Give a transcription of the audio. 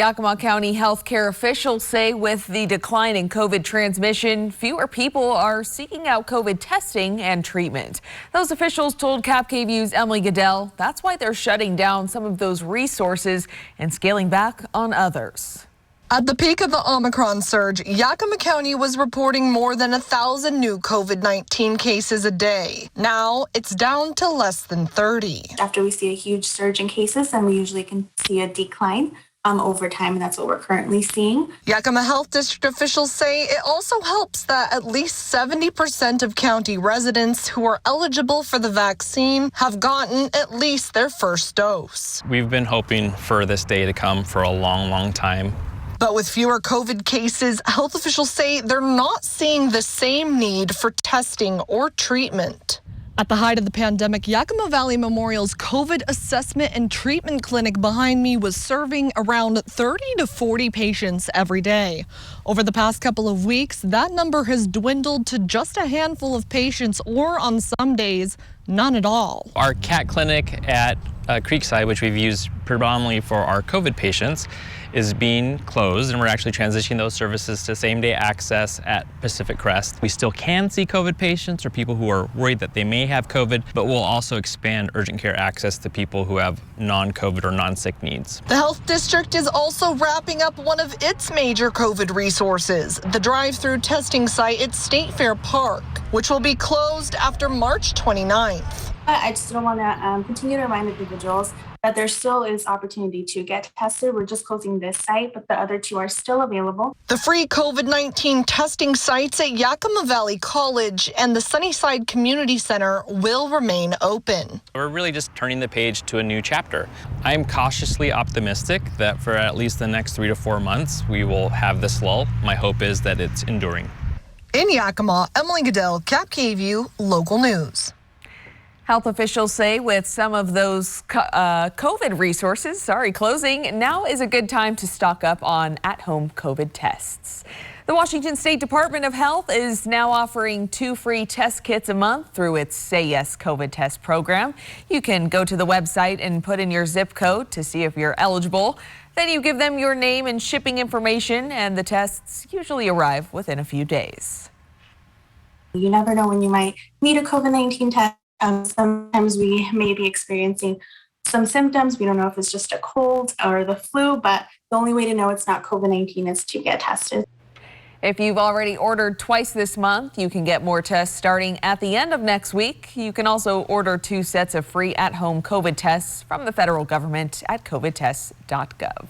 Yakima County healthcare officials say with the decline in COVID transmission, fewer people are seeking out COVID testing and treatment. Those officials told Cap KVU's Emily Goodell that's why they're shutting down some of those resources and scaling back on others. At the peak of the Omicron surge, Yakima County was reporting more than 1,000 new COVID-19 cases a day. Now it's down to less than 30. After we see a huge surge in cases, then we usually can see a decline over time, and that's what we're currently seeing. Yakima Health District officials say it also helps that at least 70% of county residents who are eligible for the vaccine have gotten at least their first dose. We've been hoping for this day to come for a long time. But with fewer COVID cases, health officials say they're not seeing the same need for testing or treatment. At the height of the pandemic, Yakima Valley Memorial's COVID assessment and treatment clinic behind me was serving around 30 to 40 patients every day. Over the past couple of weeks, that number has dwindled to just a handful of patients, or on some days, none at all. Our CAT clinic at Creekside, which we've used predominantly for our COVID patients, is being closed, and we're actually transitioning those services to same-day access at Pacific Crest. We still can see COVID patients or people who are worried that they may have COVID, but we'll also expand urgent care access to people who have non-COVID or non-sick needs. The health district is also wrapping up one of its major COVID resources, the drive-through testing site at State Fair Park, which will be closed after March 29th. I just don't want to continue to remind individuals that there still is opportunity to get tested. We're just closing this site, but the other two are still available. The free COVID-19 testing sites at Yakima Valley College and the Sunnyside Community Center will remain open. We're really just turning the page to a new chapter. I'm cautiously optimistic that for at least the next 3 to 4 months, we will have this lull. My hope is that it's enduring. In Yakima, Emily Goodell, Cap KVU, local news. Health officials say with some of those COVID resources, closing, now is a good time to stock up on at-home COVID tests. The Washington State Department of Health is now offering 2 free test kits a month through its Say Yes COVID test program. You can go to the website and put in your zip code to see if you're eligible. Then you give them your name and shipping information, and the tests usually arrive within a few days. You never know when you might need a COVID-19 test. Sometimes we may be experiencing some symptoms. We don't know if it's just a cold or the flu, but the only way to know it's not COVID-19 is to get tested. If you've already ordered twice this month, you can get more tests starting at the end of next week. You can also order 2 sets of free at-home COVID tests from the federal government at covidtests.gov.